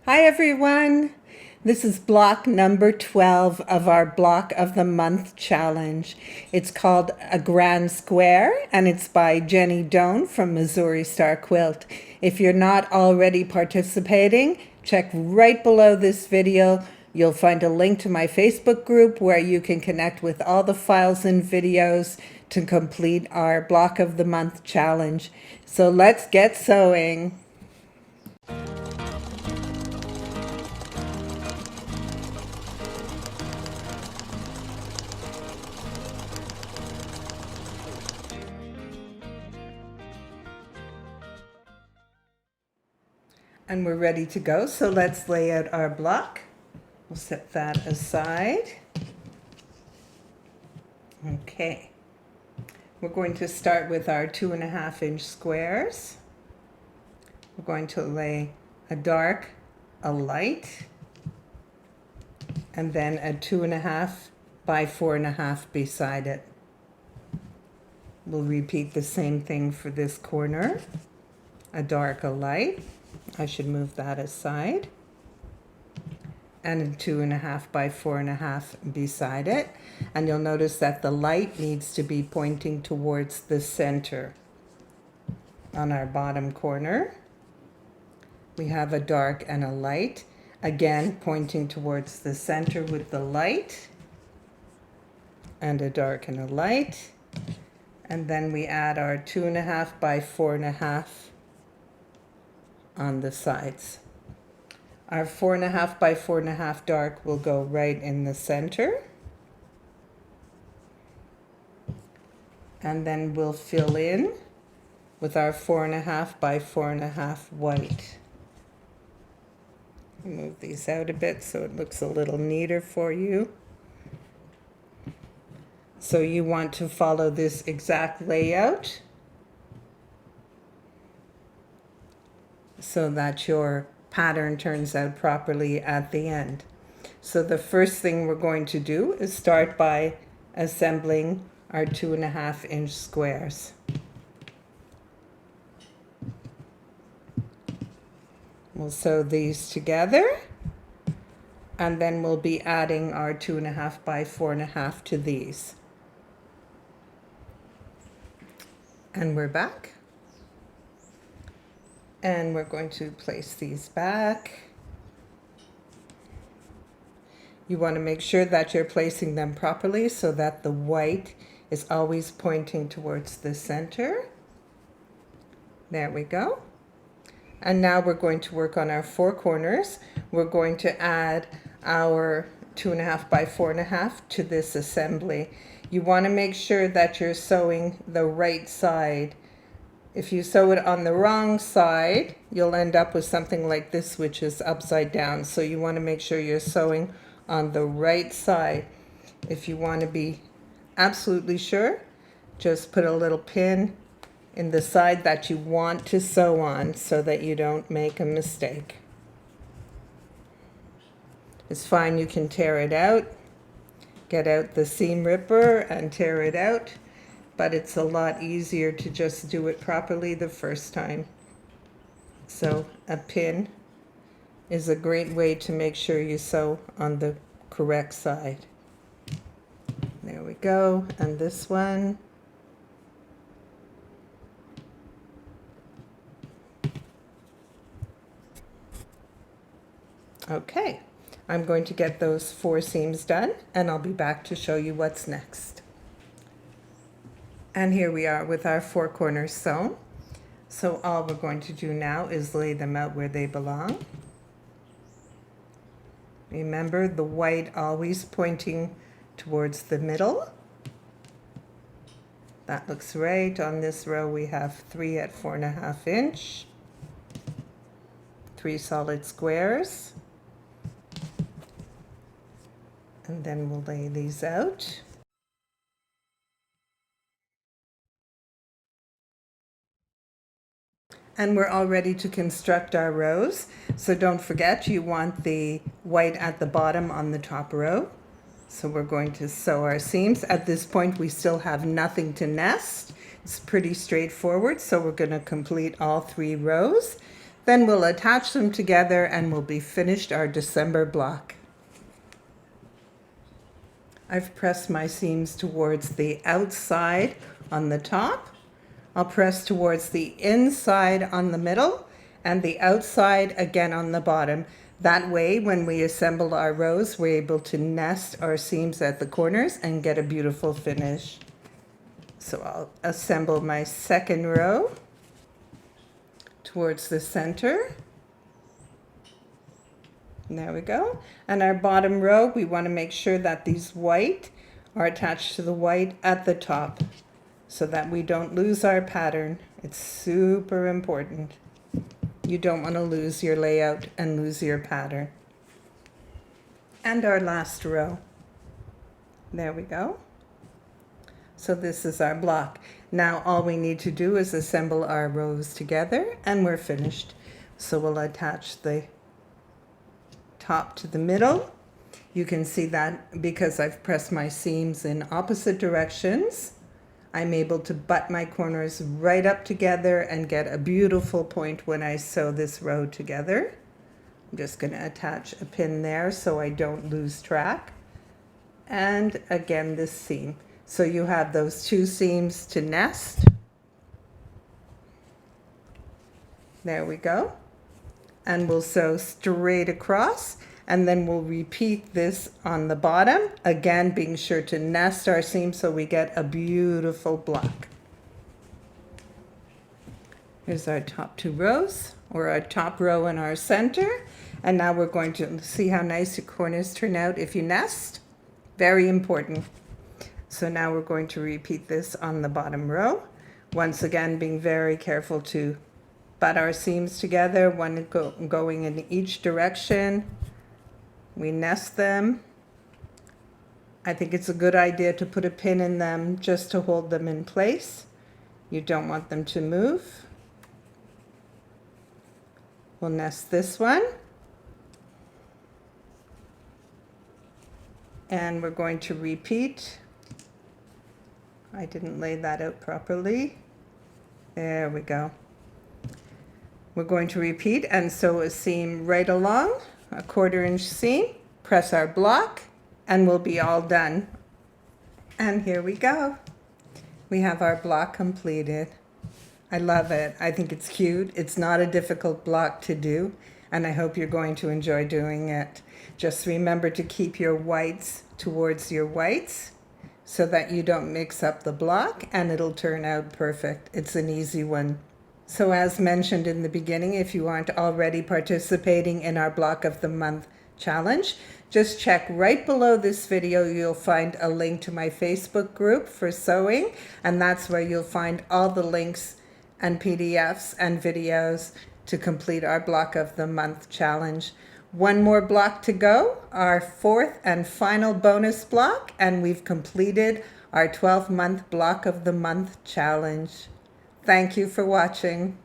Hi everyone! This is block number 12 of our Block of the Month challenge. It's called A Grand Square and it's by Jenny Doan from Missouri Star Quilt. If you're not already participating, check right below this video. You'll find a link to my Facebook group where you can connect with all the files and videos to complete our Block of the Month challenge. So let's get sewing. And we're ready to go, so let's lay out our block. We'll set that aside. Okay. We're going to start with our 2.5-inch squares. We're going to lay a dark, a light, and then a 2.5 by 4.5 beside it. We'll repeat the same thing for this corner. A dark, a light. I should move that aside. And a 2.5 by 4.5 beside it. And you'll notice that the light needs to be pointing towards the center. On our bottom corner, we have a dark and a light. Again, pointing towards the center with the light. And a dark and a light. And then we add our 2.5 by 4.5 on the sides. Our 4.5 by 4.5 dark will go right in the center. And then we'll fill in with our 4.5 by 4.5 white. Move these out a bit so it looks a little neater for you. So you want to follow this exact layout so that your pattern turns out properly at the end. So the first thing we're going to do is start by assembling our 2.5-inch squares. We'll sew these together and then we'll be adding our 2.5 by 4.5 to these. And we're back. And we're going to place these back. You want to make sure that you're placing them properly so that the white is always pointing towards the center. There we go. And now we're going to work on our 4 corners. We're going to add our 2.5 by 4.5 to this assembly. You want to make sure that you're sewing the right side. If you sew it on the wrong side, you'll end up with something like this, which is upside down. So you want to make sure you're sewing on the right side. If you want to be absolutely sure, just put a little pin in the side that you want to sew on so that you don't make a mistake. It's fine, you can tear it out. Get out the seam ripper and tear it out. But it's a lot easier to just do it properly the first time. So a pin is a great way to make sure you sew on the correct side. There we go, and this one. Okay, I'm going to get those 4 seams done and I'll be back to show you what's next. And here we are with our 4 corners sewn. So all we're going to do now is lay them out where they belong. Remember, the white always pointing towards the middle. That looks right. On this row we have 3 at 4.5 inch. 3 solid squares. And then we'll lay these out. And we're all ready to construct our rows. So don't forget, you want the white at the bottom on the top row. So we're going to sew our seams. At this point, we still have nothing to nest. It's pretty straightforward. So we're going to complete all 3 rows. Then we'll attach them together and we'll be finished our December block. I've pressed my seams towards the outside on the top. I'll press towards the inside on the middle and the outside again on the bottom. That way, when we assemble our rows, we're able to nest our seams at the corners and get a beautiful finish. So I'll assemble my second row towards the center. And there we go. And our bottom row, we want to make sure that these white are attached to the white at the top so that we don't lose our pattern. It's super important. You don't want to lose your layout and lose your pattern. And our last row. There we go. So this is our block. Now all we need to do is assemble our rows together and we're finished. So we'll attach the top to the middle. You can see that because I've pressed my seams in opposite directions, I'm able to butt my corners right up together and get a beautiful point when I sew this row together. I'm just going to attach a pin there so I don't lose track. And again, this seam. So you have those two seams to nest. There we go. And we'll sew straight across, and then we'll repeat this on the bottom, again being sure to nest our seam so we get a beautiful block. Here's our top two rows, or our top row in our center, and now we're going to see how nice your corners turn out if you nest. Very important. So now we're going to repeat this on the bottom row, once again being very careful to butt our seams together, one going in each direction. We nest them. I think it's a good idea to put a pin in them just to hold them in place. You don't want them to move. We'll nest this one. And we're going to repeat. I didn't lay that out properly. There we go. We're going to repeat and sew a seam right along, a 1/4 inch seam, press our block, and we'll be all done. And here we go. We have our block completed. I love it. I think it's cute. It's not a difficult block to do, and I hope you're going to enjoy doing it. Just remember to keep your whites towards your whites so that you don't mix up the block, and it'll turn out perfect. It's an easy one. So as mentioned in the beginning, if you aren't already participating in our Block of the Month challenge, just check right below this video. You'll find a link to my Facebook group for sewing, and that's where you'll find all the links and PDFs and videos to complete our Block of the Month challenge. One more block to go, our 4th and final bonus block, and we've completed our 12-month Block of the Month challenge. Thank you for watching.